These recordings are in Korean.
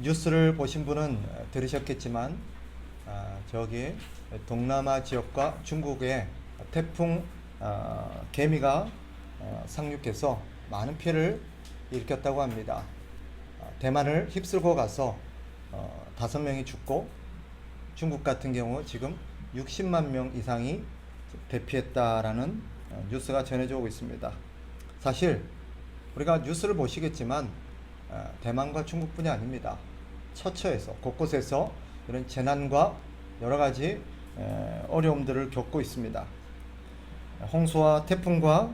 뉴스를 보신 분은 들으셨겠지만 저기 동남아 지역과 중국에 태풍 개미가 상륙해서 많은 피해를 일으켰다고 합니다. 대만을 휩쓸고 가서 5명이 죽고 중국 같은 경우 지금 60만 명 이상이 대피했다라는 뉴스가 전해져 오고 있습니다. 사실 우리가 뉴스를 보시겠지만 대만과 중국뿐이 아닙니다. 처처에서 곳곳에서 이런 재난과 여러 가지 어려움들을 겪고 있습니다. 홍수와 태풍과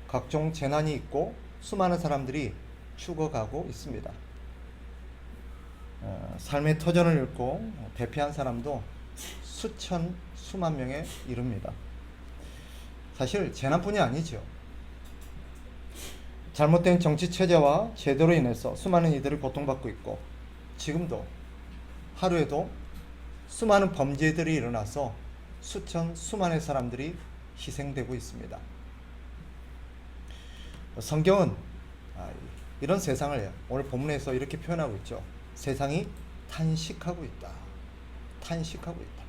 각종 재난이 있고 수많은 사람들이 죽어가고 있습니다. 삶의 터전을 잃고 대피한 사람도 수만 명에 이릅니다. 사실 재난뿐이 아니죠. 잘못된 정치 체제와 제도로 인해서 수많은 이들이 고통받고 있고 지금도 하루에도 수많은 범죄들이 일어나서 수만의 사람들이 희생되고 있습니다. 성경은 이런 세상을 오늘 본문에서 이렇게 표현하고 있죠. 세상이 탄식하고 있다. 탄식하고 있다.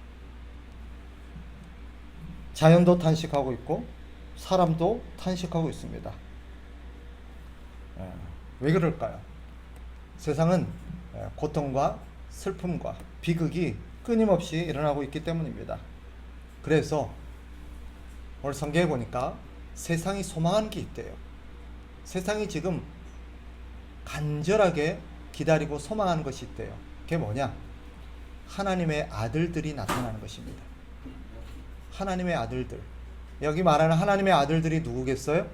자연도 탄식하고 있고 사람도 탄식하고 있습니다. 왜 그럴까요? 세상은 고통과 슬픔과 비극이 끊임없이 일어나고 있기 때문입니다. 그래서 오늘 성경에 보니까 세상이 소망하는 게 있대요. 세상이 지금 간절하게 기다리고 소망하는 것이 있대요. 그게 뭐냐? 하나님의 아들들이 나타나는 것입니다. 하나님의 아들들. 여기 말하는 하나님의 아들들이 누구겠어요?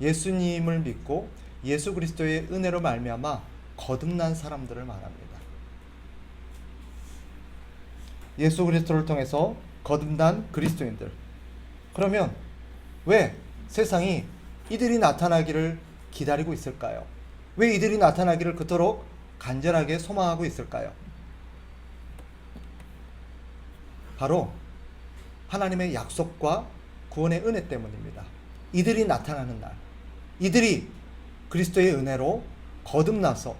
예수님을 믿고 예수 그리스도의 은혜로 말미암아 거듭난 사람들을 말합니다. 예수 그리스도를 통해서 거듭난 그리스도인들. 그러면 왜 세상이 이들이 나타나기를 기다리고 있을까요? 왜 이들이 나타나기를 그토록 간절하게 소망하고 있을까요? 바로 하나님의 약속과 구원의 은혜 때문입니다. 이들이 나타나는 날, 이들이 그리스도의 은혜로 거듭나서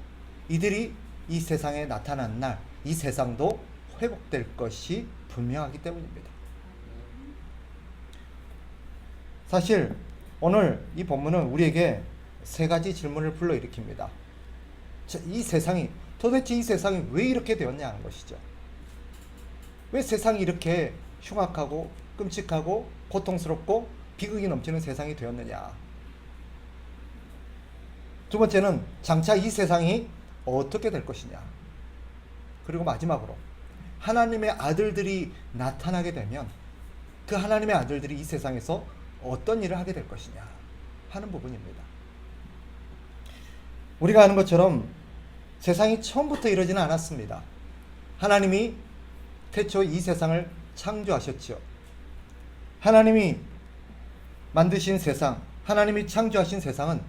이들이 이 세상에 나타나는 날, 이 세상도 회복될 것이 분명하기 때문입니다. 사실 오늘 이 본문은 우리에게 3가지 질문을 불러일으킵니다. 도대체 이 세상이 왜 이렇게 되었냐 하는 것이죠. 왜 세상이 이렇게 흉악하고 끔찍하고 고통스럽고 비극이 넘치는 세상이 되었느냐. 두 번째는 장차 이 세상이 어떻게 될 것이냐. 그리고 마지막으로 하나님의 아들들이 나타나게 되면 그 하나님의 아들들이 이 세상에서 어떤 일을 하게 될 것이냐 하는 부분입니다. 우리가 아는 것처럼 세상이 처음부터 이러지는 않았습니다. 하나님이 태초 이 세상을 창조하셨죠. 하나님이 만드신 세상, 하나님이 창조하신 세상은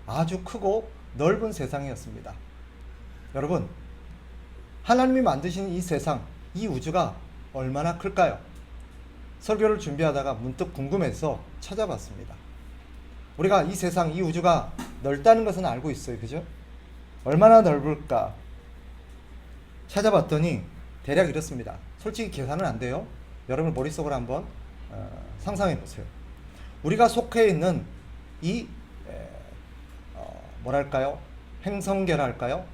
아주 크고 넓은 세상이었습니다. 여러분, 하나님이 만드신 이 세상, 이 우주가 얼마나 클까요? 설교를 준비하다가 문득 궁금해서 찾아봤습니다. 우리가 이 세상, 이 우주가 넓다는 것은 알고 있어요. 그죠? 얼마나 넓을까? 찾아봤더니 대략 이렇습니다. 솔직히 계산은 안 돼요. 여러분 머릿속으로 한번 상상해 보세요. 우리가 속해 있는 이 뭐랄까요? 행성계랄까요?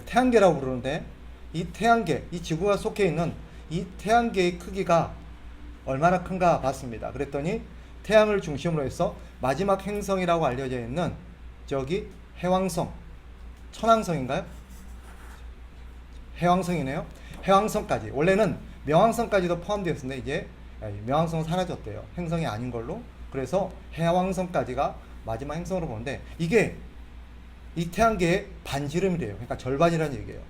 태양계라고 부르는데 이 태양계, 이 지구가 속해 있는 이 태양계의 크기가 얼마나 큰가 봤습니다. 그랬더니 태양을 중심으로 해서 마지막 행성이라고 알려져 있는 저기 해왕성, 천왕성인가요? 해왕성이네요. 해왕성까지, 원래는 명왕성까지도 포함되었는데 이제 명왕성은 사라졌대요. 행성이 아닌 걸로. 그래서 해왕성까지가 마지막 행성으로 보는데 이게 이 태양계의 반지름이래요. 그러니까 절반이라는 얘기예요.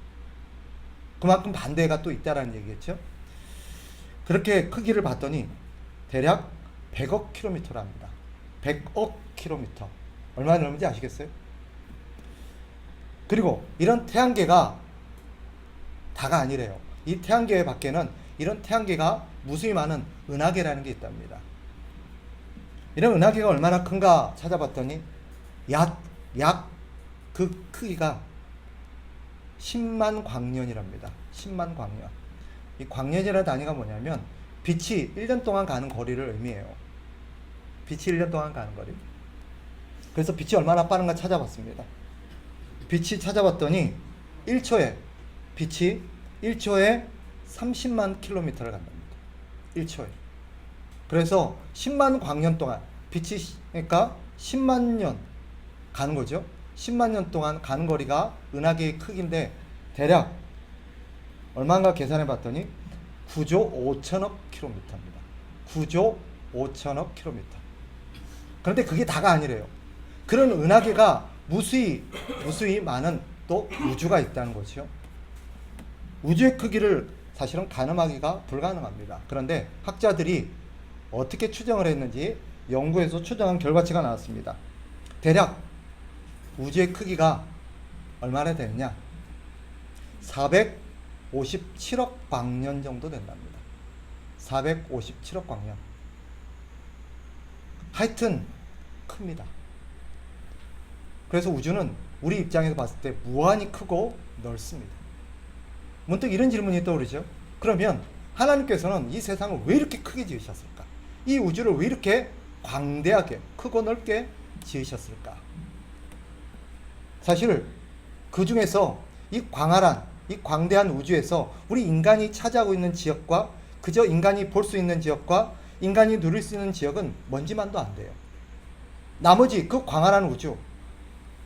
그만큼 반대가 또 있다라는 얘기겠죠. 그렇게 크기를 봤더니 대략 100억 킬로미터랍니다. 100억 킬로미터. 얼마나 넓은지 아시겠어요? 그리고 이런 태양계가 다가 아니래요. 이 태양계 밖에는 이런 태양계가 무수히 많은 은하계라는 게 있답니다. 이런 은하계가 얼마나 큰가 찾아봤더니 약 그 크기가 10만 광년이랍니다. 10만 광년. 이 광년이라는 단위가 뭐냐면 빛이 1년 동안 가는 거리를 의미해요. 빛이 1년 동안 가는 거리. 그래서 빛이 얼마나 빠른가 찾아봤습니다. 빛이 찾아봤더니 1초에 빛이 1초에 30만 킬로미터를 간답니다. 1초에. 그래서 10만 광년 동안 빛이 그러니까 10만 년 가는 거죠. 10만 년 동안 가는 거리가 은하계의 크기인데 대략 얼마인가 계산해 봤더니 9조 5천억 킬로미터입니다. 9조 5천억 킬로미터. 그런데 그게 다가 아니래요. 그런 은하계가 무수히 많은 또 우주가 있다는 거죠. 우주의 크기를 사실은 가늠하기가 불가능합니다. 그런데 학자들이 어떻게 추정을 했는지 연구에서 추정한 결과치가 나왔습니다. 대략 우주의 크기가 얼마나 되느냐? 457억 광년 정도 된답니다. 457억 광년. 하여튼 큽니다. 그래서 우주는 우리 입장에서 봤을 때 무한히 크고 넓습니다. 문득 이런 질문이 떠오르죠. 그러면 하나님께서는 이 세상을 왜 이렇게 크게 지으셨을까? 이 우주를 왜 이렇게 광대하게 크고 넓게 지으셨을까? 사실 그 중에서 이 광활한 이 광대한 우주에서 우리 인간이 차지하고 있는 지역과 그저 인간이 볼 수 있는 지역과 인간이 누릴 수 있는 지역은 먼지만도 안 돼요. 나머지 그 광활한 우주,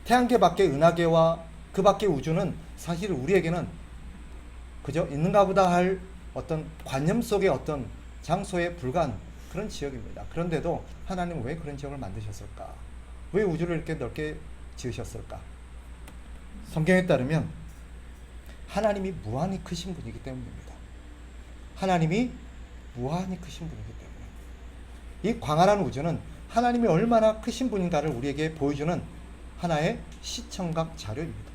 태양계 밖의 은하계와 그 밖의 우주는 사실 우리에게는 그저 있는가 보다 할 어떤 관념 속의 어떤 장소에 불과한 그런 지역입니다. 그런데도 하나님은 왜 그런 지역을 만드셨을까? 왜 우주를 이렇게 넓게 지으셨을까? 성경에 따르면 하나님이 무한히 크신 분이기 때문입니다. 하나님이 무한히 크신 분이기 때문에 이 광활한 우주는 하나님이 얼마나 크신 분인가를 우리에게 보여주는 하나의 시청각 자료입니다.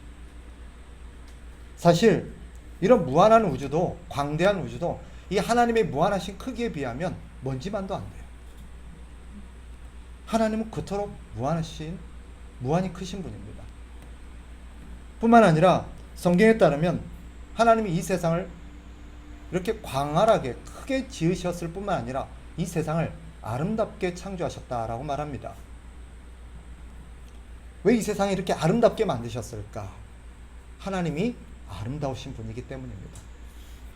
사실 이런 무한한 우주도 광대한 우주도 이 하나님의 무한하신 크기에 비하면 먼지만도 안 돼요. 하나님은 그토록 무한히 크신 분입니다. 뿐만 아니라 성경에 따르면 하나님이 이 세상을 이렇게 광활하게 크게 지으셨을 뿐만 아니라 이 세상을 아름답게 창조하셨다라고 말합니다. 왜 이 세상을 이렇게 아름답게 만드셨을까? 하나님이 아름다우신 분이기 때문입니다.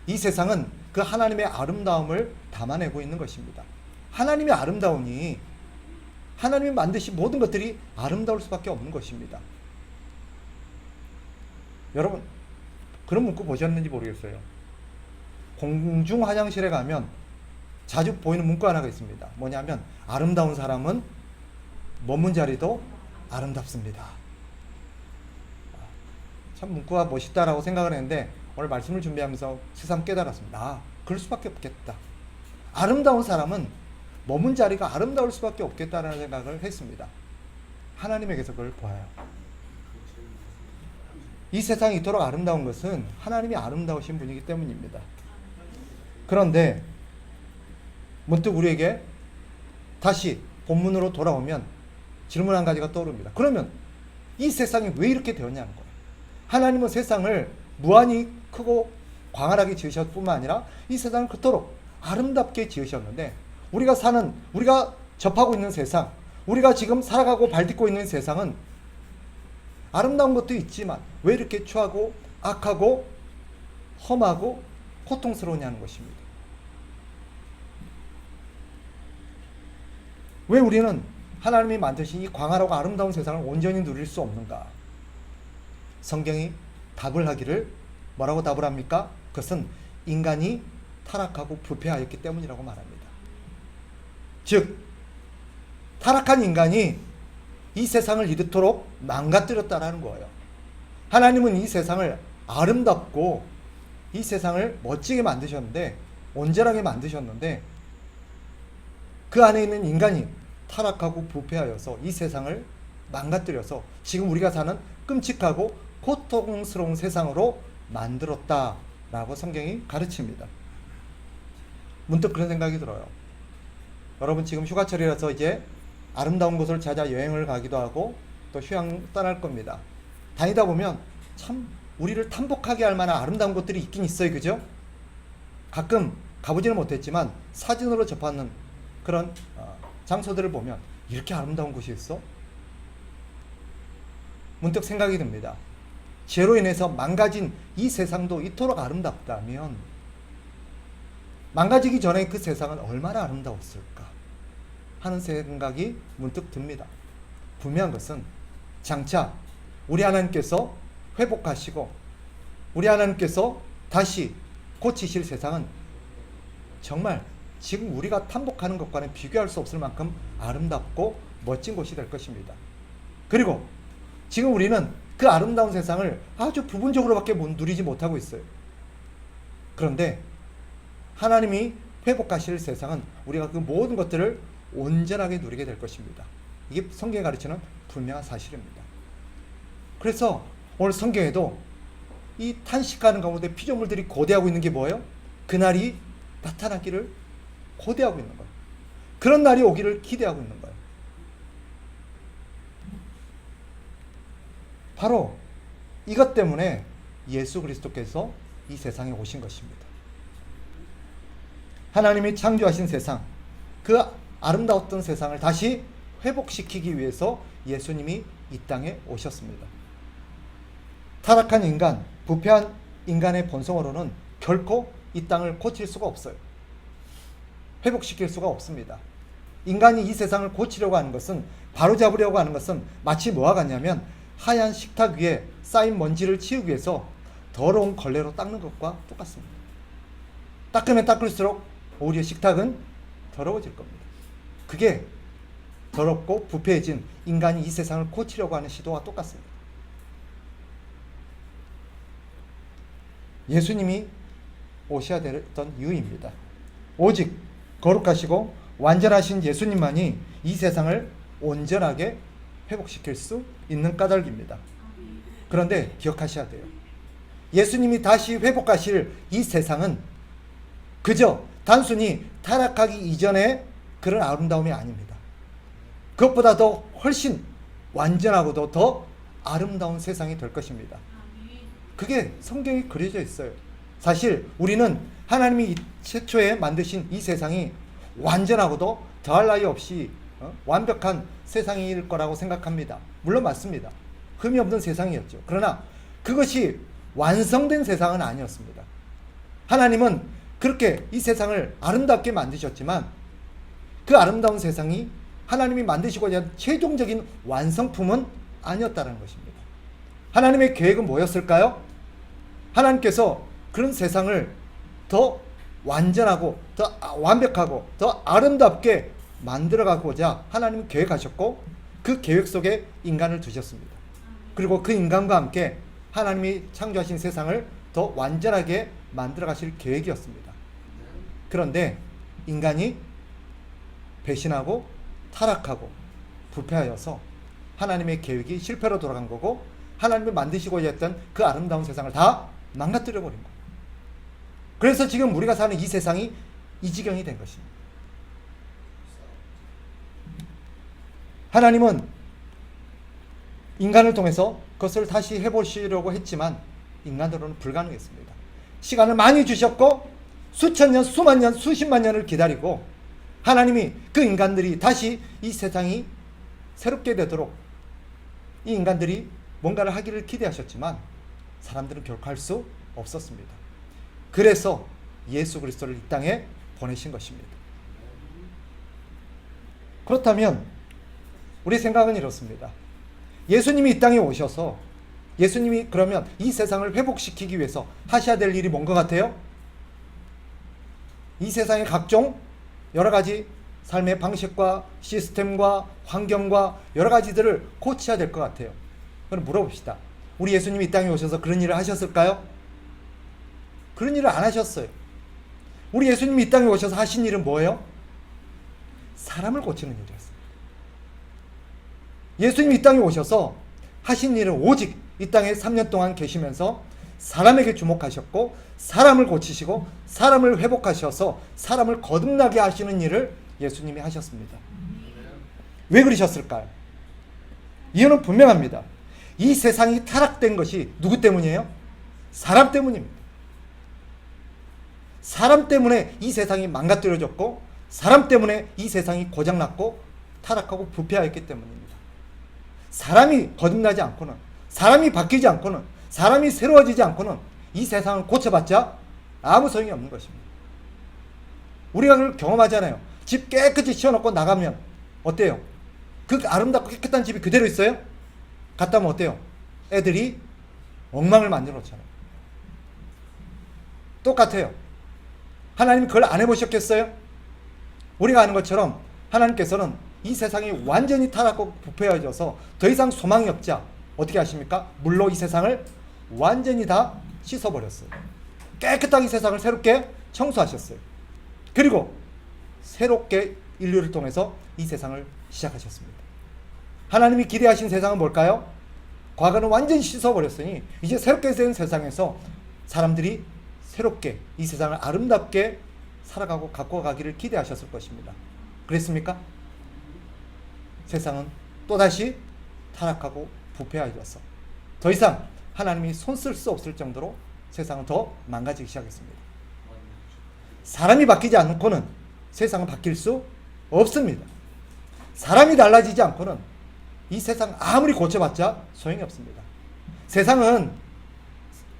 이 세상은 그 하나님의 아름다움을 담아내고 있는 것입니다. 하나님이 아름다우니 하나님이 만드신 모든 것들이 아름다울 수밖에 없는 것입니다. 여러분 그런 문구 보셨는지 모르겠어요. 공중 화장실에 가면 자주 보이는 문구 하나가 있습니다. 뭐냐면 아름다운 사람은 머문 자리도 아름답습니다. 참 문구가 멋있다라고 생각을 했는데 오늘 말씀을 준비하면서 새삼 깨달았습니다. 아, 그럴 수밖에 없겠다. 아름다운 사람은 머문 자리가 아름다울 수밖에 없겠다라는 생각을 했습니다. 하나님에게서 그걸 보아요. 이 세상이 이토록 아름다운 것은 하나님이 아름다우신 분이기 때문입니다. 그런데 문득 우리에게 다시 본문으로 돌아오면 질문 한 가지가 떠오릅니다. 그러면 이 세상이 왜 이렇게 되었냐는 거예요. 하나님은 세상을 무한히 크고 광활하게 지으셨을 뿐만 아니라 이 세상을 그토록 아름답게 지으셨는데 우리가 접하고 있는 세상, 우리가 지금 살아가고 발딛고 있는 세상은 아름다운 것도 있지만 왜 이렇게 추하고 악하고 험하고 고통스러우냐는 것입니다. 왜 우리는 하나님이 만드신 이 광활하고 아름다운 세상을 온전히 누릴 수 없는가? 성경이 답을 하기를 뭐라고 답을 합니까? 그것은 인간이 타락하고 부패하였기 때문이라고 말합니다. 즉 타락한 인간이 이 세상을 이렇도록 망가뜨렸다라는 거예요. 하나님은 이 세상을 아름답고 이 세상을 멋지게 만드셨는데 온전하게 만드셨는데 그 안에 있는 인간이 타락하고 부패하여서 이 세상을 망가뜨려서 지금 우리가 사는 끔찍하고 고통스러운 세상으로 만들었다라고 성경이 가르칩니다. 문득 그런 생각이 들어요. 여러분 지금 휴가철이라서 이제 아름다운 곳을 찾아 여행을 가기도 하고 또 휴양 떠날 겁니다. 다니다 보면 참 우리를 탐복하게 할 만한 아름다운 곳들이 있긴 있어요. 그죠? 가끔 가보지는 못했지만 사진으로 접하는 그런 장소들을 보면 이렇게 아름다운 곳이 있어? 문득 생각이 듭니다. 죄로 인해서 망가진 이 세상도 이토록 아름답다면 망가지기 전에 그 세상은 얼마나 아름다웠을까 하는 생각이 문득 듭니다. 분명한 것은 장차 우리 하나님께서 회복하시고 우리 하나님께서 다시 고치실 세상은 정말 지금 우리가 탐복하는 것과는 비교할 수 없을 만큼 아름답고 멋진 곳이 될 것입니다. 그리고 지금 우리는 그 아름다운 세상을 아주 부분적으로밖에 누리지 못하고 있어요. 그런데 하나님이 회복하실 세상은 우리가 그 모든 것들을 온전하게 누리게 될 것입니다. 이게 성경이 가르치는 분명한 사실입니다. 그래서 오늘 성경에도 이 탄식하는 가운데 피조물들이 고대하고 있는 게 뭐예요? 그날이 나타나기를 고대하고 있는 거예요. 그런 날이 오기를 기대하고 있는 거예요. 바로 이것 때문에 예수 그리스도께서 이 세상에 오신 것입니다. 하나님이 창조하신 세상, 그 아름다웠던 세상을 다시 회복시키기 위해서 예수님이 이 땅에 오셨습니다. 타락한 인간, 부패한 인간의 본성으로는 결코 이 땅을 고칠 수가 없어요. 회복시킬 수가 없습니다. 인간이 이 세상을 고치려고 하는 것은, 바로잡으려고 하는 것은 마치 뭐와 같냐면 하얀 식탁 위에 쌓인 먼지를 치우기 위해서 더러운 걸레로 닦는 것과 똑같습니다. 닦으면 닦을수록 오히려 식탁은 더러워질 겁니다. 그게 더럽고 부패해진 인간이 이 세상을 고치려고 하는 시도와 똑같습니다. 예수님이 오셔야 됐던 이유입니다. 오직 거룩하시고 완전하신 예수님만이 이 세상을 온전하게 회복시킬 수 있는 까닭입니다. 그런데 기억하셔야 돼요. 예수님이 다시 회복하실 이 세상은 그저 단순히 타락하기 이전의 그런 아름다움이 아닙니다. 그것보다도 훨씬 완전하고도 더 아름다운 세상이 될 것입니다. 그게 성경에 그려져 있어요. 사실 우리는 하나님이 최초에 만드신 이 세상이 완전하고도 더할 나위 없이 완벽한 세상일 거라고 생각합니다. 물론 맞습니다. 흠이 없는 세상이었죠. 그러나 그것이 완성된 세상은 아니었습니다. 하나님은 그렇게 이 세상을 아름답게 만드셨지만 그 아름다운 세상이 하나님이 만드시고자 한 최종적인 완성품은 아니었다는 것입니다. 하나님의 계획은 뭐였을까요? 하나님께서 그런 세상을 더 완전하고 더 완벽하고 더 아름답게 만들어가고자 하나님은 계획하셨고 그 계획 속에 인간을 두셨습니다. 그리고 그 인간과 함께 하나님이 창조하신 세상을 더 완전하게 만들어 가실 계획이었습니다. 그런데 인간이 배신하고 타락하고 부패하여서 하나님의 계획이 실패로 돌아간 거고 하나님이 만드시고자 했던 그 아름다운 세상을 다 망가뜨려 버린 거예요. 그래서 지금 우리가 사는 이 세상이 이 지경이 된 것입니다. 하나님은 인간을 통해서 그것을 다시 해보시려고 했지만 인간으로는 불가능했습니다. 시간을 많이 주셨고 수천 년, 수만 년, 수십만 년을 기다리고 하나님이 그 인간들이 다시 이 세상이 새롭게 되도록 이 인간들이 뭔가를 하기를 기대하셨지만 사람들은 결코 할 수 없었습니다. 그래서 예수 그리스도를 이 땅에 보내신 것입니다. 그렇다면 우리 생각은 이렇습니다. 예수님이 이 땅에 오셔서 예수님이 그러면 이 세상을 회복시키기 위해서 하셔야 될 일이 뭔 것 같아요? 이 세상의 각종 여러 가지 삶의 방식과 시스템과 환경과 여러 가지들을 고쳐야 될 것 같아요. 그럼 물어봅시다. 우리 예수님이 이 땅에 오셔서 그런 일을 하셨을까요? 그런 일을 안 하셨어요. 우리 예수님이 이 땅에 오셔서 하신 일은 뭐예요? 사람을 고치는 일이었어요. 예수님이 이 땅에 오셔서 하신 일은 오직 이 땅에 3년 동안 계시면서 사람에게 주목하셨고 사람을 고치시고 사람을 회복하셔서 사람을 거듭나게 하시는 일을 예수님이 하셨습니다. 왜 그러셨을까요? 이유는 분명합니다. 이 세상이 타락된 것이 누구 때문이에요? 사람 때문입니다. 사람 때문에 이 세상이 망가뜨려졌고, 사람 때문에 이 세상이 고장났고 타락하고 부패하였기 때문입니다. 사람이 거듭나지 않고는, 사람이 바뀌지 않고는, 사람이 새로워지지 않고는 이 세상을 고쳐봤자 아무 소용이 없는 것입니다. 우리가 그걸 경험하잖아요. 집 깨끗이 치워놓고 나가면 어때요? 그 아름답고 깨끗한 집이 그대로 있어요? 갔다 오면 어때요? 애들이 엉망을 만들어 놓잖아요. 똑같아요. 하나님 그걸 안 해보셨겠어요? 우리가 아는 것처럼 하나님께서는 이 세상이 완전히 타락하고 부패해져서 더 이상 소망이 없자 어떻게 하십니까? 물로 이 세상을 완전히 다 씻어버렸어요. 깨끗하게 이 세상을 새롭게 청소하셨어요. 그리고 새롭게 인류를 통해서 이 세상을 시작하셨습니다. 하나님이 기대하신 세상은 뭘까요? 과거는 완전히 씻어버렸으니 이제 새롭게 된 세상에서 사람들이 새롭게 이 세상을 아름답게 살아가고 갖고 가기를 기대하셨을 것입니다. 그랬습니까? 세상은 또다시 타락하고 부패하여서 더 이상 하나님이 손 쓸 수 없을 정도로 세상은 더 망가지기 시작했습니다. 사람이 바뀌지 않고는 세상은 바뀔 수 없습니다. 사람이 달라지지 않고는 이 세상 아무리 고쳐봤자 소용이 없습니다. 세상은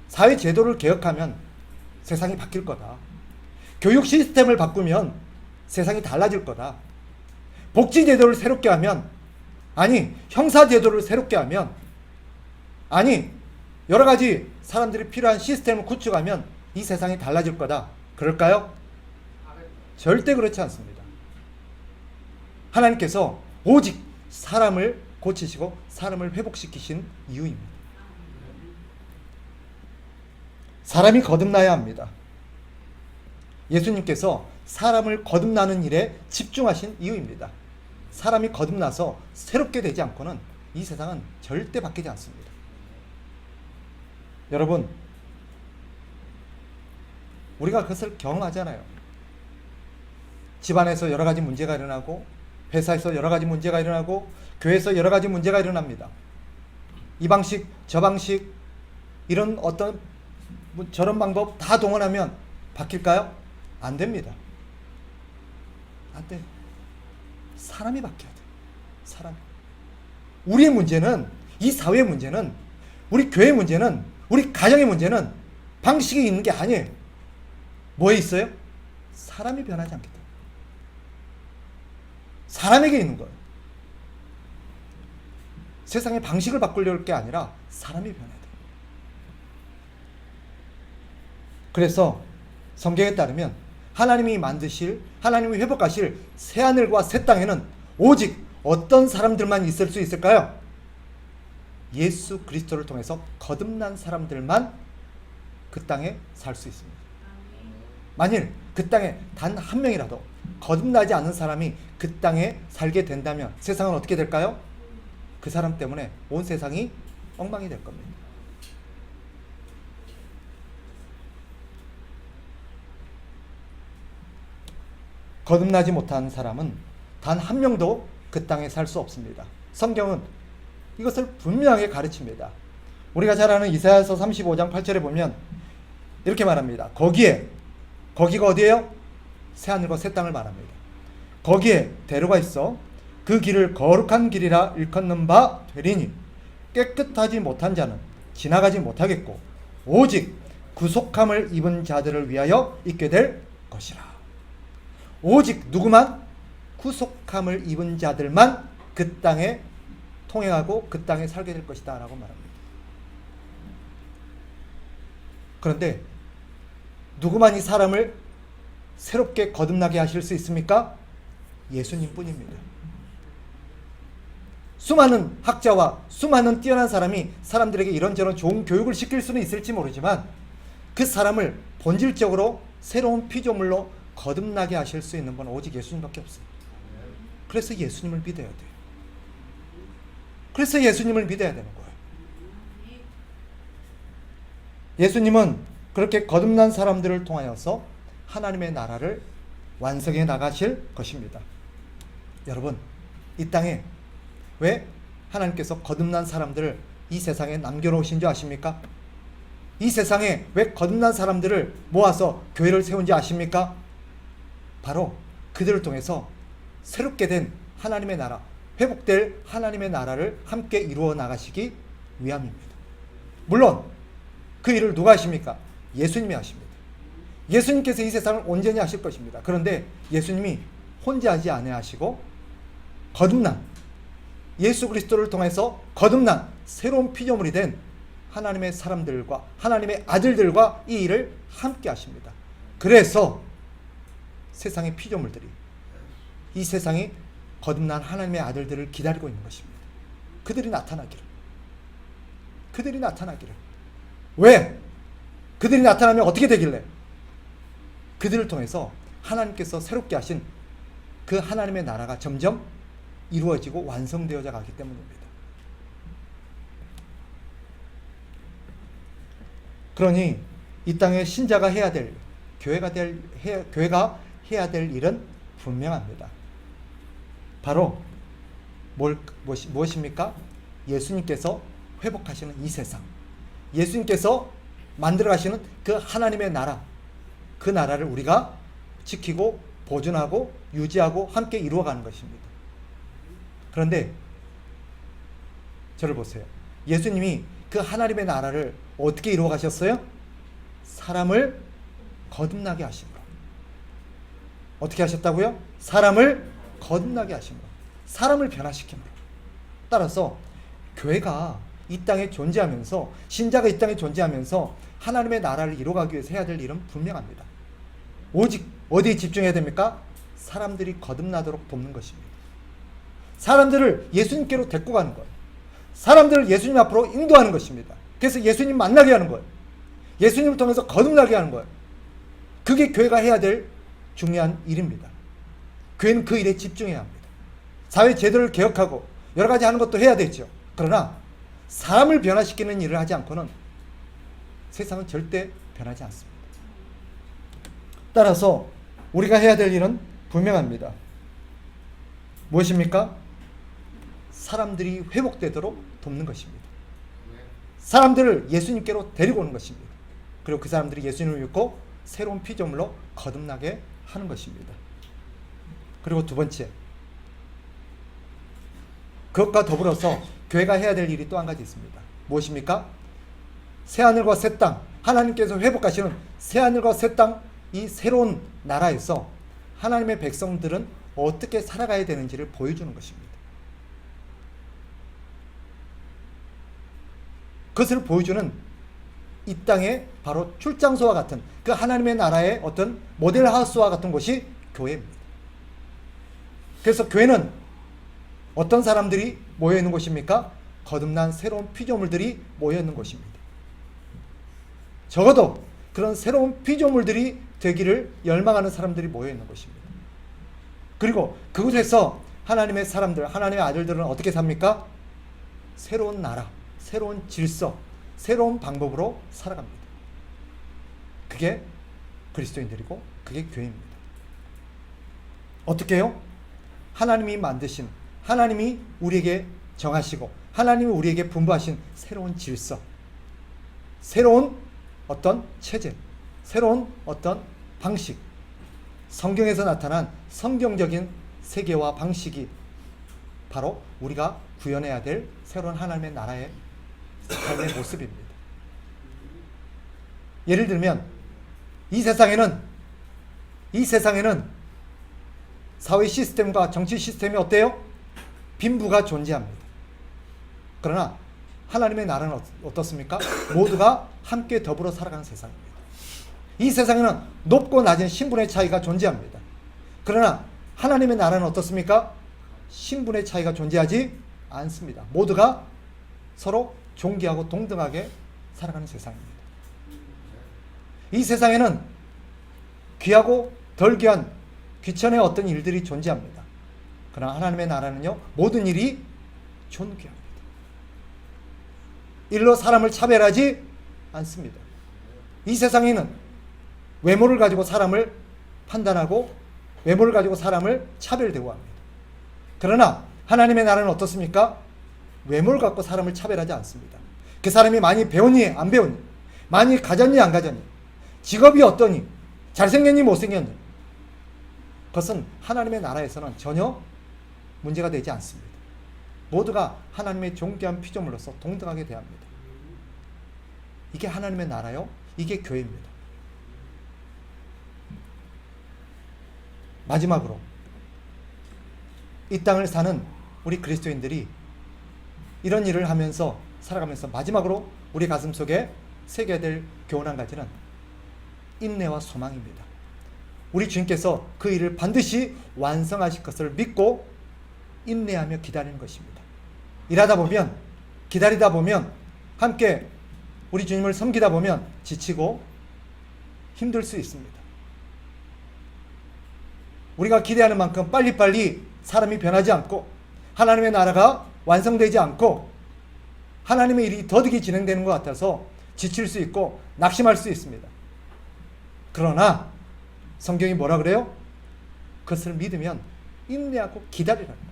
사회 제도를 개혁하면 세상이 바뀔 거다. 교육 시스템을 바꾸면 세상이 달라질 거다. 복지 제도를 새롭게 하면, 아니 형사 제도를 새롭게 하면, 아니 여러 가지 사람들이 필요한 시스템을 구축하면 이 세상이 달라질 거다. 그럴까요? 절대 그렇지 않습니다. 하나님께서 오직 사람을 고치시고 사람을 회복시키신 이유입니다. 사람이 거듭나야 합니다. 예수님께서 사람을 거듭나는 일에 집중하신 이유입니다. 사람이 거듭나서 새롭게 되지 않고는 이 세상은 절대 바뀌지 않습니다. 여러분, 우리가 그것을 경험하잖아요. 집안에서 여러 가지 문제가 일어나고, 회사에서 여러 가지 문제가 일어나고, 교회에서 여러 가지 문제가 일어납니다. 이 방식, 저 방식, 이런 어떤 저런 방법 다 동원하면 바뀔까요? 안 됩니다. 안 돼요. 사람이 바뀌어야 돼요. 사람. 우리의 문제는, 이 사회의 문제는, 우리 교회의 문제는, 우리 가정의 문제는 방식이 있는 게 아니에요. 뭐에 있어요? 사람이 변하지 않기 때문에. 사람에게 있는 거예요. 세상의 방식을 바꾸려는 게 아니라 사람이 변해야 돼요. 그래서 성경에 따르면 하나님이 만드실, 하나님이 회복하실 새하늘과 새 땅에는 오직 어떤 사람들만 있을 수 있을까요? 예수 그리스도를 통해서 거듭난 사람들만 그 땅에 살 수 있습니다. 만일 그 땅에 단 한 명이라도 거듭나지 않은 사람이 그 땅에 살게 된다면 세상은 어떻게 될까요? 그 사람 때문에 온 세상이 엉망이 될 겁니다. 거듭나지 못한 사람은 단 한 명도 그 땅에 살 수 없습니다. 성경은 이것을 분명하게 가르칩니다. 우리가 잘 아는 이사야서 35장 8절에 보면 이렇게 말합니다. 거기가 어디예요? 새하늘과 새 땅을 말합니다. 거기에 대로가 있어 그 길을 거룩한 길이라 일컫는 바 되리니 깨끗하지 못한 자는 지나가지 못하겠고 오직 구속함을 입은 자들을 위하여 있게 될 것이라. 오직 누구만? 구속함을 입은 자들만 그 땅에 통행하고 그 땅에 살게 될 것이다 라고 말합니다. 그런데 누구만 이 사람을 새롭게 거듭나게 하실 수 있습니까? 예수님 뿐입니다. 수많은 학자와 수많은 뛰어난 사람이 사람들에게 이런저런 좋은 교육을 시킬 수는 있을지 모르지만 그 사람을 본질적으로 새로운 피조물로 거듭나게 하실 수 있는 분 오직 예수님밖에 없어요. 그래서 예수님을 믿어야 돼요. 그래서 예수님을 믿어야 되는 거예요. 예수님은 그렇게 거듭난 사람들을 통하여서 하나님의 나라를 완성해 나가실 것입니다. 여러분, 이 땅에 왜 하나님께서 거듭난 사람들을 이 세상에 남겨놓으신 줄 아십니까? 이 세상에 왜 거듭난 사람들을 모아서 교회를 세운지 아십니까? 바로 그들을 통해서 새롭게 된 하나님의 나라, 회복될 하나님의 나라를 함께 이루어 나가시기 위함입니다. 물론 그 일을 누가 하십니까? 예수님이 하십니다. 예수님께서 이 세상을 온전히 하실 것입니다. 그런데 예수님이 혼자 하지 아니하시고 거듭난 예수 그리스도를 통해서 거듭난 새로운 피조물이 된 하나님의 사람들과 하나님의 아들들과 이 일을 함께 하십니다. 그래서 세상의 피조물들이 이 세상이 거듭난 하나님의 아들들을 기다리고 있는 것입니다. 그들이 나타나기를. 왜? 그들이 나타나면 어떻게 되길래? 그들을 통해서 하나님께서 새롭게 하신 그 하나님의 나라가 점점 이루어지고 완성되어져 가기 때문입니다. 그러니 이 땅에 신자가 해야 될, 교회가 해야 될 일은 분명합니다. 바로 무엇입니까? 예수님께서 회복하시는 이 세상, 예수님께서 만들어 가시는 그 하나님의 나라, 그 나라를 우리가 지키고 보존하고 유지하고 함께 이루어가는 것입니다. 그런데 저를 보세요. 예수님이 그 하나님의 나라를 어떻게 이루어 가셨어요? 사람을 거듭나게 하심으로. 어떻게 하셨다고요? 사람을 거듭나게 하심으로. 사람을 변화시킴으로. 따라서 교회가 이 땅에 존재하면서, 신자가 이 땅에 존재하면서 하나님의 나라를 이루어가기 위해서 해야 될 일은 분명합니다. 오직 어디에 집중해야 됩니까? 사람들이 거듭나도록 돕는 것입니다. 사람들을 예수님께로 데리고 가는 거예요. 사람들을 예수님 앞으로 인도하는 것입니다. 그래서 예수님 만나게 하는 거예요. 예수님을 통해서 거듭나게 하는 거예요. 그게 교회가 해야 될 중요한 일입니다. 교회는 그 일에 집중해야 합니다. 사회 제도를 개혁하고 여러 가지 하는 것도 해야 되죠. 그러나 사람을 변화시키는 일을 하지 않고는 세상은 절대 변하지 않습니다. 따라서 우리가 해야 될 일은 분명합니다. 무엇입니까? 사람들이 회복되도록 돕는 것입니다. 사람들을 예수님께로 데리고 오는 것입니다. 그리고 그 사람들이 예수님을 믿고 새로운 피조물로 거듭나게 하는 것입니다. 그리고 두 번째, 그것과 더불어서 교회가 해야 될 일이 또 한 가지 있습니다. 무엇입니까? 새하늘과 새 땅, 하나님께서 회복하시는 새하늘과 새 땅, 이 새로운 나라에서 하나님의 백성들은 어떻게 살아가야 되는지를 보여주는 것입니다. 그것을 보여주는 이 땅의 바로 출장소와 같은 그 하나님의 나라의 어떤 모델하우스와 같은 곳이 교회입니다. 그래서 교회는 어떤 사람들이 모여있는 곳입니까? 거듭난 새로운 피조물들이 모여있는 곳입니다. 적어도 그런 새로운 피조물들이 되기를 열망하는 사람들이 모여있는 곳입니다. 그리고 그곳에서 하나님의 사람들, 하나님의 아들들은 어떻게 삽니까? 새로운 나라, 새로운 질서, 새로운 방법으로 살아갑니다. 그게 그리스도인들이고 그게 교회입니다. 어떻게 해요? 하나님이 만드신, 하나님이 우리에게 정하시고 하나님이 우리에게 분부하신 새로운 질서, 새로운 어떤 체제, 새로운 어떤 방식, 성경에서 나타난 성경적인 세계와 방식이 바로 우리가 구현해야 될 새로운 하나님의 나라의 삶의 모습입니다. 예를 들면 이 세상에는 사회 시스템과 정치 시스템이 어때요? 빈부가 존재합니다. 그러나 하나님의 나라는 어떻습니까? 모두가 함께 더불어 살아가는 세상입니다. 이 세상에는 높고 낮은 신분의 차이가 존재합니다. 그러나 하나님의 나라는 어떻습니까? 신분의 차이가 존재하지 않습니다. 모두가 서로 존귀하고 동등하게 살아가는 세상입니다. 이 세상에는 귀하고 덜 귀한 귀천의 어떤 일들이 존재합니다. 그러나 하나님의 나라는요, 모든 일이 존귀합니다. 일로 사람을 차별하지 않습니다. 이 세상에는 외모를 가지고 사람을 판단하고 외모를 가지고 사람을 차별 대우합니다. 그러나 하나님의 나라는 어떻습니까? 외모를 갖고 사람을 차별하지 않습니다. 그 사람이 많이 배웠니 안 배웠니, 많이 가졌니 안 가졌니, 직업이 어떠니, 잘생겼니 못생겼니, 그것은 하나님의 나라에서는 전혀 문제가 되지 않습니다. 모두가 하나님의 존귀한 피조물로서 동등하게 대합니다. 이게 하나님의 나라요, 이게 교회입니다. 마지막으로 이 땅을 사는 우리 그리스도인들이 이런 일을 하면서 살아가면서 마지막으로 우리 가슴 속에 새겨야 될 교훈 한 가지는 인내와 소망입니다. 우리 주님께서 그 일을 반드시 완성하실 것을 믿고 인내하며 기다리는 것입니다. 일하다 보면, 기다리다 보면, 함께 우리 주님을 섬기다 보면 지치고 힘들 수 있습니다. 우리가 기대하는 만큼 빨리빨리 사람이 변하지 않고 하나님의 나라가 완성되지 않고 하나님의 일이 더디게 진행되는 것 같아서 지칠 수 있고 낙심할 수 있습니다. 그러나 성경이 뭐라 그래요? 그것을 믿으면 인내하고 기다리라는 거예요.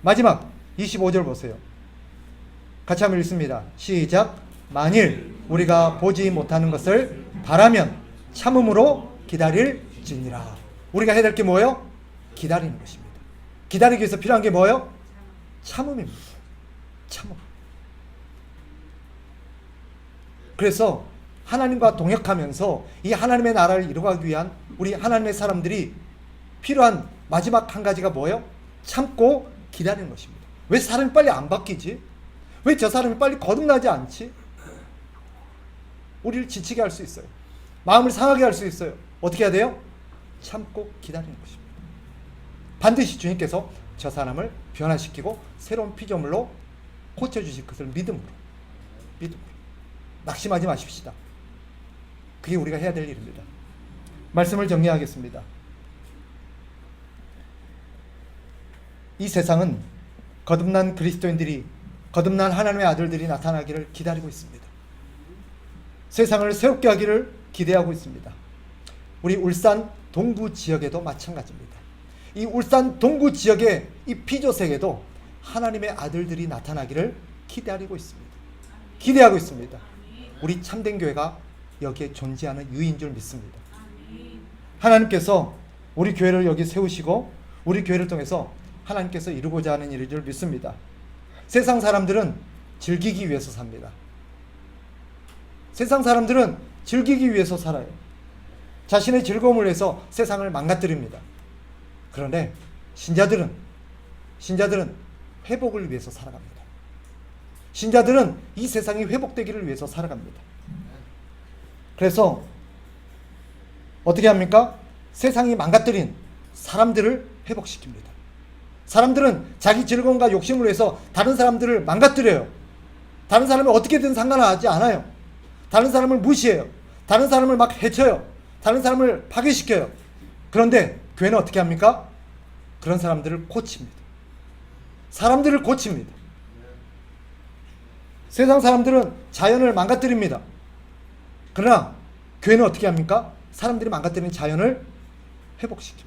마지막 25절 보세요. 같이 한번 읽습니다. 시작. 만일 우리가 보지 못하는 것을 바라면 참음으로 기다릴지니라. 우리가 해야 될 게 뭐예요? 기다리는 것입니다. 기다리기 위해서 필요한 게 뭐예요? 참음입니다. 참음. 그래서 하나님과 동역하면서 이 하나님의 나라를 이루기 위한 우리 하나님의 사람들이 필요한 마지막 한 가지가 뭐예요? 참고 기다리는 것입니다. 왜 사람이 빨리 안 바뀌지? 왜 저 사람이 빨리 거듭나지 않지? 우리를 지치게 할 수 있어요. 마음을 상하게 할 수 있어요. 어떻게 해야 돼요? 참고 기다리는 것입니다. 반드시 주님께서 저 사람을 변화시키고 새로운 피조물로 고쳐주실 것을 믿음으로 낙심하지 마십시다. 그게 우리가 해야 될 일입니다. 말씀을 정리하겠습니다. 이 세상은 거듭난 그리스도인들이, 거듭난 하나님의 아들들이 나타나기를 기다리고 있습니다. 세상을 새롭게 하기를 기대하고 있습니다. 우리 울산 동구 지역에도 마찬가지입니다. 이 울산 동구 지역의 이 피조세계도 하나님의 아들들이 나타나기를 기다리고 있습니다. 기대하고 있습니다. 우리 참된 교회가 여기에 존재하는 이유인 줄 믿습니다. 하나님께서 우리 교회를 여기 세우시고 우리 교회를 통해서 하나님께서 이루고자 하는 일인 줄 믿습니다. 세상 사람들은 즐기기 위해서 삽니다. 세상 사람들은 즐기기 위해서 살아요. 자신의 즐거움을 위해서 세상을 망가뜨립니다. 그런데 신자들은 회복을 위해서 살아갑니다. 신자들은 이 세상이 회복되기를 위해서 살아갑니다. 그래서 어떻게 합니까? 세상이 망가뜨린 사람들을 회복시킵니다. 사람들은 자기 즐거움과 욕심을 위해서 다른 사람들을 망가뜨려요. 다른 사람이 어떻게든 상관하지 않아요. 다른 사람을 무시해요. 다른 사람을 막 해쳐요. 다른 사람을 파괴시켜요. 그런데 교회는 어떻게 합니까? 그런 사람들을 고칩니다. 사람들을 고칩니다. 세상 사람들은 자연을 망가뜨립니다. 그러나 교회는 어떻게 합니까? 사람들이 망가뜨리는 자연을 회복시킵니다.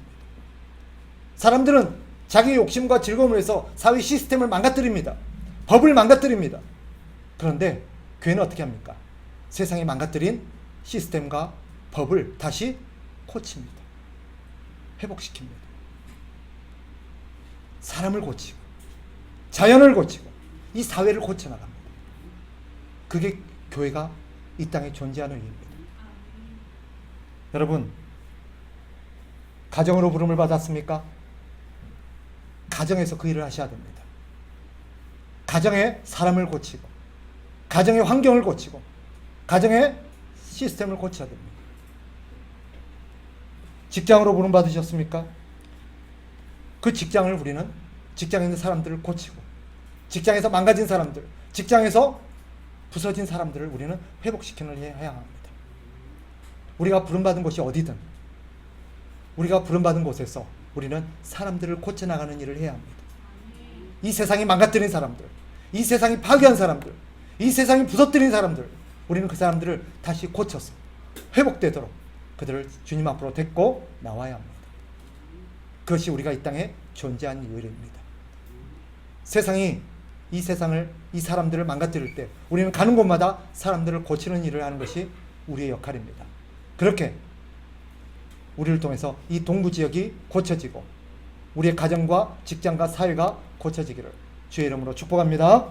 사람들은 자기 욕심과 즐거움을 위해서 사회 시스템을 망가뜨립니다. 법을 망가뜨립니다. 그런데 교회는 어떻게 합니까? 세상이 망가뜨린 시스템과 법을 다시 고칩니다. 회복시킵니다. 사람을 고치고 자연을 고치고 이 사회를 고쳐나갑니다. 그게 교회가 이 땅에 존재하는 이유입니다. 여러분, 가정으로 부름을 받았습니까? 가정에서 그 일을 하셔야 됩니다. 가정의 사람을 고치고 가정의 환경을 고치고 가정의 시스템을 고쳐야 됩니다. 직장으로 부름 받으셨습니까? 그 직장을 우리는 직장에 있는 사람들을 고치고 직장에서 망가진 사람들, 직장에서 부서진 사람들을 우리는 회복시키는 일을 해야 합니다. 우리가 부름받은 곳이 어디든 우리가 부름받은 곳에서 우리는 사람들을 고쳐나가는 일을 해야 합니다. 이 세상이 망가뜨린 사람들, 이 세상이 파괴한 사람들, 이 세상이 부서뜨린 사람들, 우리는 그 사람들을 다시 고쳐서 회복되도록 그들을 주님 앞으로 데리고 나와야 합니다. 그것이 우리가 이 땅에 존재한 이유입니다. 세상이 이 세상을, 이 사람들을 망가뜨릴 때 우리는 가는 곳마다 사람들을 고치는 일을 하는 것이 우리의 역할입니다. 그렇게 우리를 통해서 이 동부 지역이 고쳐지고 우리의 가정과 직장과 사회가 고쳐지기를 주의 이름으로 축복합니다.